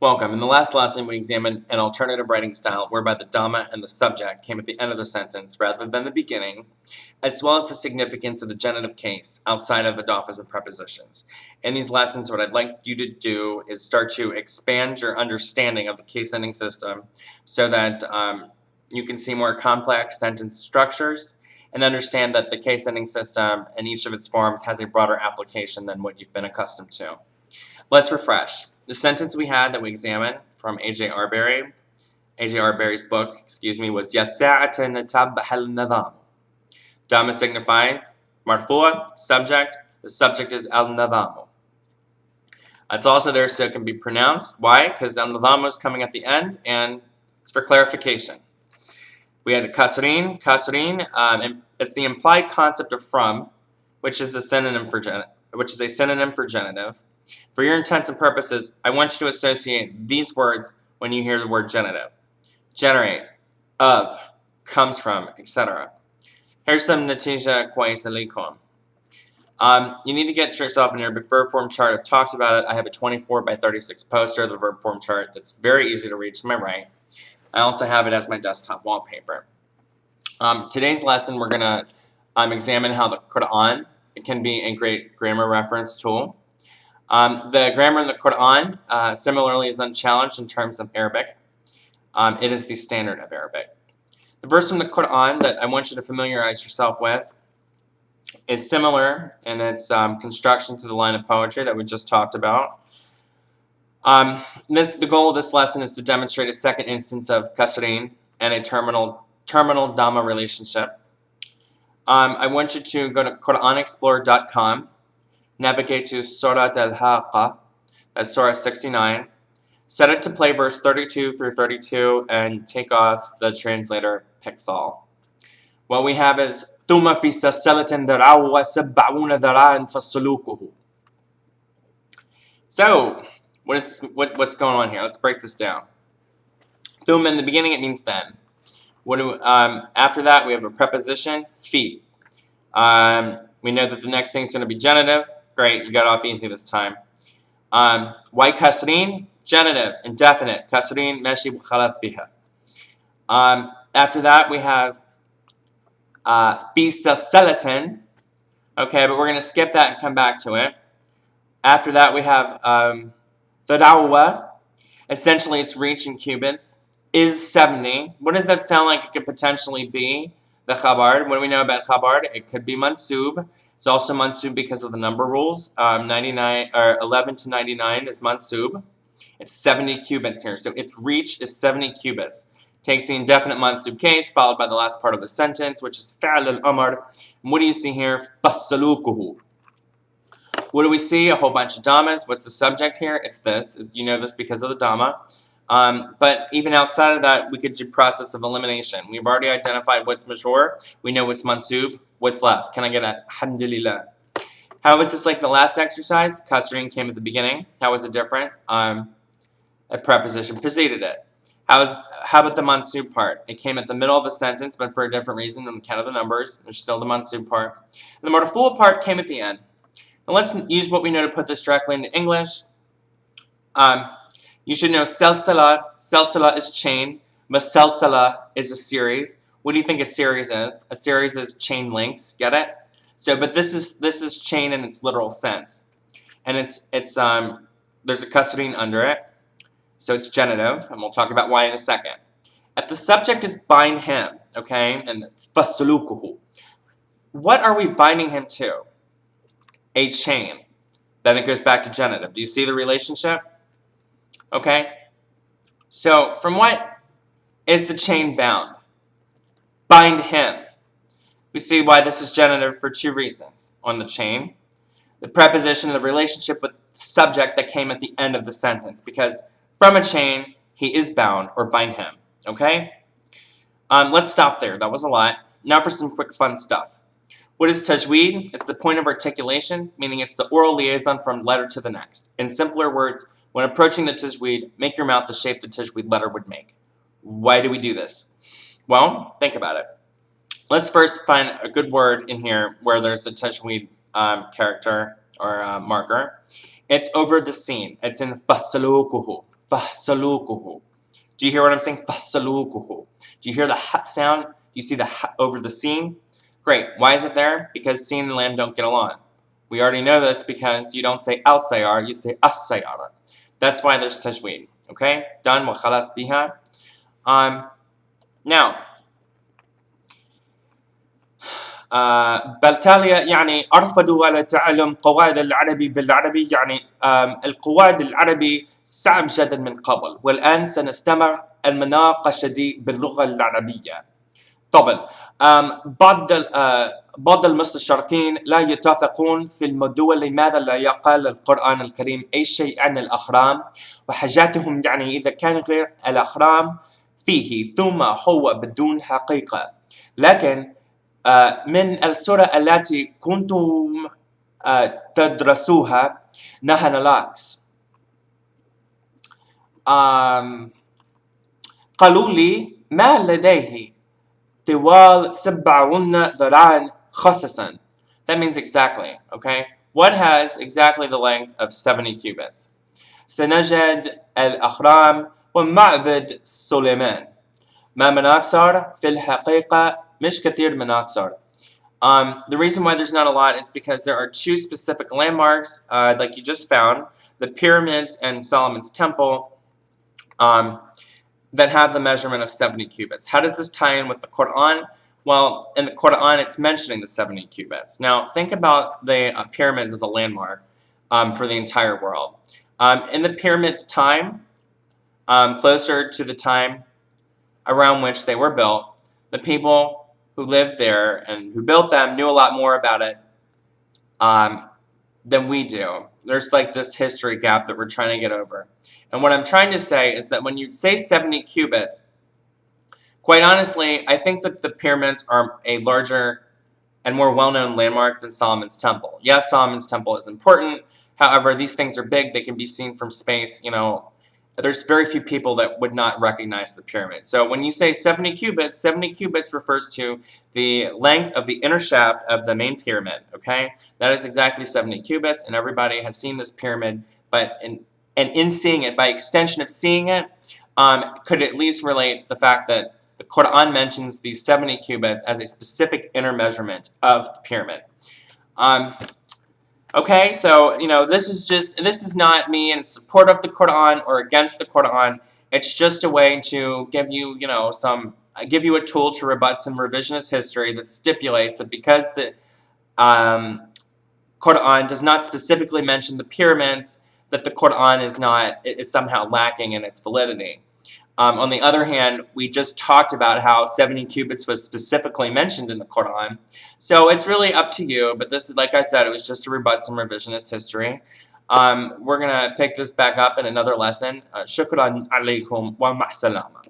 Welcome. In the last lesson, we examined an alternative writing style whereby the dama and the subject came at the end of the sentence rather than the beginning, as well as the significance of the genitive case outside of adafas and prepositions. In these lessons, what I'd like you to do is start to expand your understanding of the case-ending system so that you can see more complex sentence structures and understand that the case-ending system in each of its forms has a broader application than what you've been accustomed to. Let's refresh. The sentence we had that we examined from A.J. Arbery's book, was يَسَّعَةً نَتَبَّحَ النَّظَامُ. Dama signifies marfu', subject. The subject is al-nadhamu. It's also there so it can be pronounced. Why? Because al-nadhamu is coming at the end, and it's for clarification. We had a kasreen. And it's the implied concept of from, which is a synonym for genitive. For your intents and purposes, I want you to associate these words when you hear the word genitive. Generate, of, comes from, etc. Here's some natija kwais alaikum. You need to get yourself in your verb form chart. I've talked about it. I have a 24 by 36 poster of the verb form chart that's very easy to read to my right. I also have it as my desktop wallpaper. Today's lesson, we're going to examine how the Quran can be a great grammar reference tool. The grammar in the Quran similarly is unchallenged in terms of Arabic. It is the standard of Arabic. The verse from the Quran that I want you to familiarize yourself with is similar in its construction to the line of poetry that we just talked about. The goal of this lesson is to demonstrate a second instance of kasreen and a terminal dama relationship. I want you to go to QuranExplorer.com. Navigate to Surat al Ha2qa, that's Surah 69. Set it to play verse 32 through 32 and take off the translator Pickthall. What we have is ثُمَّ فِي سَلْسَلَةٍ ذَرْعُهَا سَبْعُونَ ذَرَاعًا فَاسْلُكُوهُ. So, what's going on here? Let's break this down. Thum in the beginning, it means then. After that, we have a preposition, fi. We know that the next thing is going to be genitive. Great, you got off easy this time. Why kasreen? Genitive, indefinite. Kasreen, meshi khalas biha. After that, we have fi salsalatin. Okay, but we're going to skip that and come back to it. After that, we have thadawa. Essentially, it's reach in cubits. Is 70. What does that sound like it could potentially be? The khabar. What do we know about khabar? It could be mansub. It's also mansub because of the number rules. 11 to 99 is mansub. It's 70 cubits here. So its reach is 70 cubits. Takes the indefinite mansub case, followed by the last part of the sentence, which is fa'al al-amr. What do you see here? Fassalukuhu. What do we see? A whole bunch of damas. What's the subject here? It's this. You know this because of the dama. But even outside of that, we could do process of elimination. We've already identified what's major. We know what's mansub. What's left? Can I get a alhamdulillah? How was this like the last exercise? Kasreen came at the beginning. How was it different? A preposition preceded it. How about the mansub part? It came at the middle of the sentence, but for a different reason on account of the numbers. There's still the mansub part. And the marfu' part came at the end. Now let's use what we know to put this directly into English. You should know salsala. Salsala is chain. Musalsala is a series. What do you think a series is? A series is chain links. Get it? So, but this is chain in its literal sense, and it's there's a kasreen under it, so it's genitive, and we'll talk about why in a second. If the subject is bind him, okay, and fasulukuhu, what are we binding him to? A chain. Then it goes back to genitive. Do you see the relationship? Okay. So, from what is the chain bound? Bind him. We see why this is genitive for two reasons. On the chain, the preposition of the relationship with the subject that came at the end of the sentence. Because from a chain, he is bound, or bind him. Okay? Let's stop there. That was a lot. Now for some quick fun stuff. What is tajweed? It's the point of articulation, meaning it's the oral liaison from letter to the next. In simpler words, when approaching the tajweed, make your mouth the shape the tajweed letter would make. Why do we do this? Well, think about it. Let's first find a good word in here where there's a tajweed character or marker. It's over the scene. It's in fassalukuhu. فَاسْأَلُوكُهُ. Do you hear what I'm saying? فَاسْأَلُوكُهُ. Do you hear the ha sound? Do you see the ha over the sin? Great. Why is it there? Because sin and lam don't get along. We already know this because you don't say al-sayar, you say as-sayara. That's why there's tajweed. Okay? Done. وَخَلَص بِهَا. Now, بالتالي يعني أرفضوا على تعلم قواعد العربي بالعربي يعني القواعد العربي صعب جدا من قبل والآن سنستمر المناقشة دي باللغة العربية. طبعا بعض المستشرقين لا يتفقون في الموضوع لماذا لا يقال القرآن الكريم أي شيء عن الأهرام وحاجاتهم يعني إذا كان غير الأهرام فيه ثم هو بدون حقيقة. لكن من السورة التي كنتم تدرسوها نحن العكس. قالوا لي ما لديه طوال 70 ذراعا خصصا. That means exactly, okay? What has exactly the length of 70 cubits? سنجد الأهرام ومعبد سليمان. ما من أكثر في الحقيقة مش كتير من أكثر. The reason why there's not a lot is because there are two specific landmarks, like you just found, the pyramids and Solomon's temple, that have the measurement of 70 cubits. How does this tie in with the Quran? Well, in the Quran, it's mentioning the 70 cubits. Now, think about the pyramids as a landmark for the entire world. In the pyramids' time, closer to the time around which they were built, the people who lived there and who built them knew a lot more about it than we do. There's like this history gap that we're trying to get over. And what I'm trying to say is that when you say 70 cubits, quite honestly, I think that the pyramids are a larger and more well-known landmark than Solomon's temple. Yes, Solomon's temple is important. However, these things are big. They can be seen from space. You know, there's very few people that would not recognize the pyramid. So when you say 70 cubits refers to the length of the inner shaft of the main pyramid, okay? That is exactly 70 cubits, and everybody has seen this pyramid, but in seeing it, by extension of seeing it, could at least relate the fact that the Quran mentions these 70 cubits as a specific inner measurement of the pyramid. Okay, so, you know, this is not me in support of the Quran or against the Quran. It's just a way to give you, you know, give you a tool to rebut some revisionist history that stipulates that because the Quran does not specifically mention the pyramids, that the Quran is somehow lacking in its validity. On the other hand, we just talked about how 70 cubits was specifically mentioned in the Quran. So it's really up to you, but this is, like I said, it was just to rebut some revisionist history. We're going to pick this back up in another lesson. Shukran alaykum wa ma'salama.